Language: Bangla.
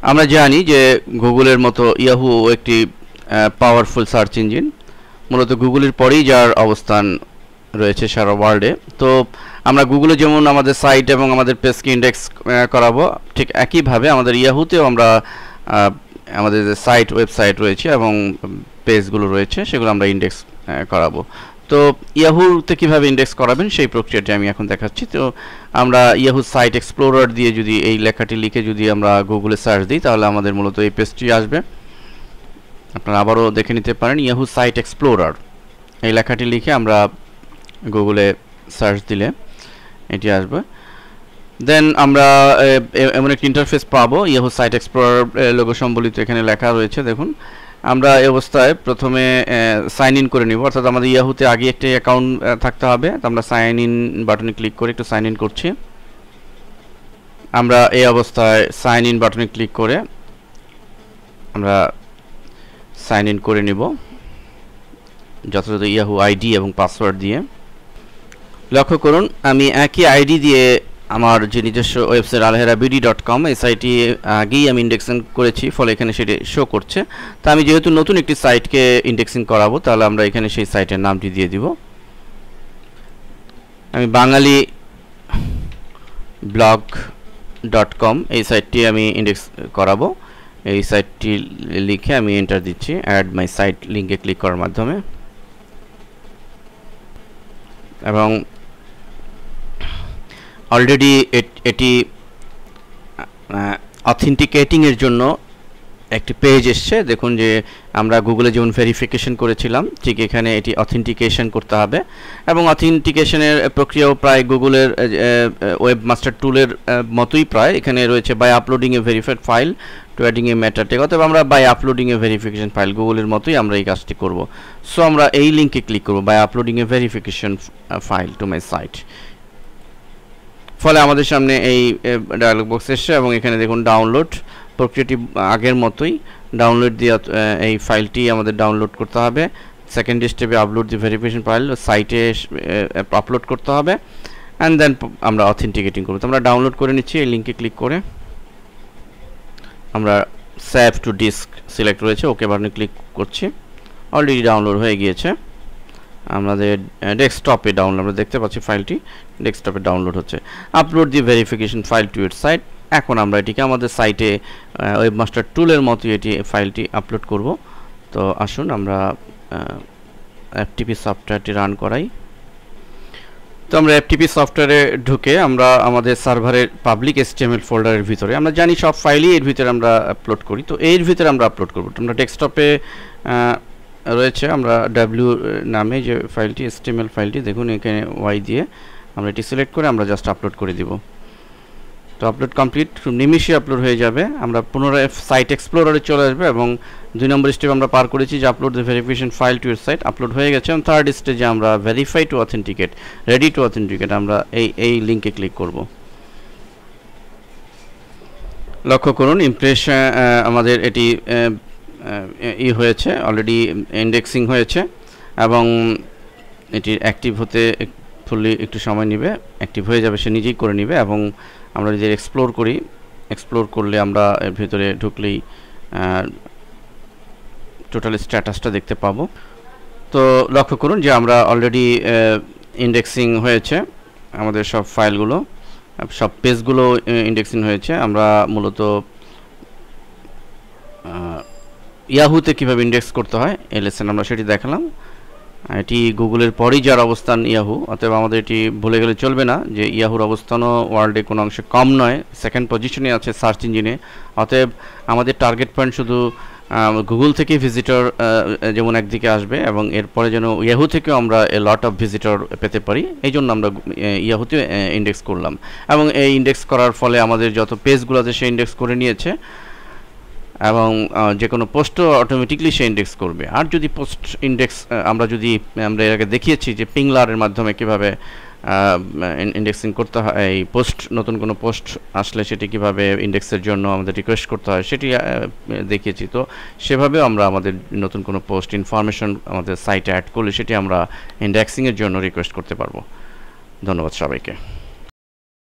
আমরা জানি যে গুগলের মতো ইয়াহু একটি পাওয়ারফুল সার্চ ইঞ্জিন, মূলত গুগলের পরেই যার অবস্থান রয়েছে সারা ওয়ার্ল্ডে। তো আমরা গুগলে যেমন আমাদের সাইট এবং আমাদের পেজকে ইন্ডেক্স করাবো, ঠিক একইভাবে আমাদের ইয়াহুতেও আমরা আমাদের যে সাইট ওয়েবসাইট রয়েছে এবং পেজগুলো রয়েছে সেগুলো আমরা ইন্ডেক্স করাবো। তো ইয়াহুতে কীভাবে ইন্ডেক্স করাবেন সেই প্রক্রিয়াটি আমি এখন দেখাচ্ছি। তো আমরা ইয়াহু সাইট এক্সপ্লোরার দিয়ে যদি এই লেখাটি লিখে যদি আমরা গুগলে সার্চ দিই তাহলে আমাদের মূলত এই পেজটি আসবে। আপনারা আবারও দেখে নিতে পারেন, ইয়াহু সাইট এক্সপ্লোরার এই লেখাটি লিখে আমরা গুগলে সার্চ দিলে এটি আসবে। দেন আমরা এমন একটি ইন্টারফেস পাবো, ইয়াহু সাইট এক্সপ্লোরার লোগো সম্বলিত এখানে লেখা রয়েছে। দেখুন, আমরা এই অবস্থায় প্রথমে সাইন ইন করে নিব, অর্থাৎ আমাদের ইয়াহুতে আগে একটি অ্যাকাউন্ট থাকতে হবে। তো আমরা সাইন ইন বাটনে ক্লিক করে একটু সাইন ইন করছি। আমরা এই অবস্থায় সাইন ইন বাটনে ক্লিক করে আমরা সাইন ইন করে নিব যথাযথ ইয়াহু আইডি এবং পাসওয়ার্ড দিয়ে। লক্ষ্য করুন, আমি একই আইডি দিয়ে আমার যে নিজস্ব ওয়েবসাইট alherabidi.com এই সাইটটি আগেই আমি ইন্ডেক্সিং করেছি, ফলে এখানে সেটি শো করছে। তো আমি যেহেতু নতুন একটি সাইটকে ইন্ডেক্সিং করাবো, তাহলে আমরা এখানে সেই সাইটের নামটি দিয়ে দিব। আমি বাঙালি blog.com এই সাইটটি আমি ইন্ডেক্স করাবো। এই সাইটটি লিখে আমি এন্টার দিচ্ছি অ্যাড মাই সাইট লিঙ্কে ক্লিক করার মাধ্যমে, এবং অলরেডি এটি অথেন্টিকেটিংয়ের জন্য একটি পেজ এসছে। দেখুন যে আমরা গুগলে যেমন ভেরিফিকেশন করেছিলাম, ঠিক এখানে এটি অথেন্টিকেশন করতে হবে, এবং অথেন্টিকেশনের প্রক্রিয়াও প্রায় গুগলের ওয়েব মাস্টার টুলের মতোই প্রায়। এখানে রয়েছে by uploading a verified file to adding a meta tag, অথবা আমরা by uploading a verification file গুগলের মতোই আমরা এই কাজটি করব। সো আমরা এই লিঙ্কে ক্লিক করব, by uploading a verification file to my site. ফলে আমাদের সামনে এই ডায়ালগ বক্স এসছে, এবং এখানে দেখুন ডাউনলোড প্রক্রিয়াটি আগের মতোই। ডাউনলোড দিয়ে এই ফাইলটি আমাদের ডাউনলোড করতে হবে। সেকেন্ড স্টেপে আপলোড দি ভেরিফিকেশন ফাইল সাইটে আপলোড করতে হবে, অ্যান্ড দেন আমরা অথেন্টিকেটিং করব। তো আমরা ডাউনলোড করে নিচ্ছি এই লিঙ্কে ক্লিক করে। আমরা সেভ টু ডিস্ক সিলেক্ট রয়েছে, ওকে বাটনে ক্লিক করছি। অলরেডি ডাউনলোড হয়ে গিয়েছে আমাদের ডেস্কটপে ডাউনলোড, আমরা দেখতে পাচ্ছি ফাইলটি ডেস্কটপে ডাউনলোড হচ্ছে। Upload the verification file to your site. এখন আমরা এটিকে আমাদের সাইটে ওয়েবমাস্টার টুলের মতো এটি ফাইলটি আপলোড করব। তো আসুন আমরা এফটিপি সফটওয়্যারটি রান করাই। তো আমরা এফটিপি সফটওয়্যারে ঢুকে আমরা আমাদের সার্ভারের পাবলিক HTML ফোল্ডারের ভিতরে, আমরা জানি সব ফাইলই এর ভিতরে আমরা আপলোড করি, তো এর ভিতরে আমরা আপলোড করব। আমরা ডেস্কটপে রয়েছে, আমরা ডাব্লিউ নামে যে ফাইলটি HTML ফাইলটি, দেখুন এখানে ওয়াই দিয়ে আমরা এটি সিলেক্ট করে আমরা জাস্ট আপলোড করে দিব। তো আপলোড কমপ্লিট, নিমিষে আপলোড হয়ে যাবে। আমরা পুনরায় সাইট এক্সপ্লোরারে চলে আসবে, এবং 2 নম্বর স্টেপ আমরা পার করেছি যে upload the verification file to your site, upload হয়ে গেছে। এবং থার্ড স্টেজে আমরা verify to authenticate, ready to authenticate, আমরা এই লিঙ্কে ক্লিক করব। লক্ষ্য করুন, ইমপ্রেশন আমাদের এটি হয়েছে, অলরেডি ইন্ডেক্সিং হয়েছে, এবং এটি অ্যাক্টিভ হতে ফুললি একটু সময় নেবে। অ্যাক্টিভ হয়ে যাবে, সে নিজেই করে নেবে। এবং আমরা যদি এক্সপ্লোর করি, এক্সপ্লোর করলে আমরা এর ভিতরে ঢুকলেই টোটাল স্ট্যাটাসটা দেখতে পাবো। তো লক্ষ্য করুন যে আমরা অলরেডি ইন্ডেক্সিং হয়েছে, আমাদের সব ফাইলগুলো, সব পেজগুলো ইন্ডেক্সিং হয়েছে। আমরা মূলত ইয়াহুতে কীভাবে ইন্ডেক্স করতে হয় এই লেসন আমরা সেটি দেখালাম। এটি গুগলের পরেই যার অবস্থান ইয়াহু, অতএব আমাদের এটি ভুলে গেলে চলবে না যে ইয়াহুর অবস্থানও ওয়ার্ল্ডে কোনো অংশে কম নয়, সেকেন্ড পজিশনে আছে সার্চ ইঞ্জিনে। অতএব আমাদের টার্গেট পয়েন্ট শুধু গুগল থেকে ভিজিটর যেমন একদিকে আসবে, এবং এরপরে যেন ইয়াহু থেকেও আমরা লট অফ ভিজিটর পেতে পারি, এই জন্য আমরা ইয়াহুতে ইন্ডেক্স করলাম। এবং এই ইন্ডেক্স করার ফলে আমাদের যত পেজগুলো আছে সে ইন্ডেক্স করে নিয়েছে, এবং যে কোনো পোস্টও অটোমেটিকলি সে ইন্ডেক্স করবে। আর যদি পোস্ট ইন্ডেক্স আমরা এর আগে দেখিয়েছি যে পিংলারের মাধ্যমে কীভাবে ইন্ডেক্সিং করতে হয়, এই পোস্ট নতুন কোনো পোস্ট আসলে সেটি কীভাবে ইন্ডেক্সের জন্য আমাদের রিকোয়েস্ট করতে হয় সেটি দেখিয়েছি। তো সেভাবেও আমরা আমাদের নতুন কোনো পোস্ট ইনফরমেশন আমাদের সাইটে অ্যাড করলে সেটি আমরা ইন্ডেক্সিংয়ের জন্য রিকোয়েস্ট করতে পারবো। ধন্যবাদ সবাইকে।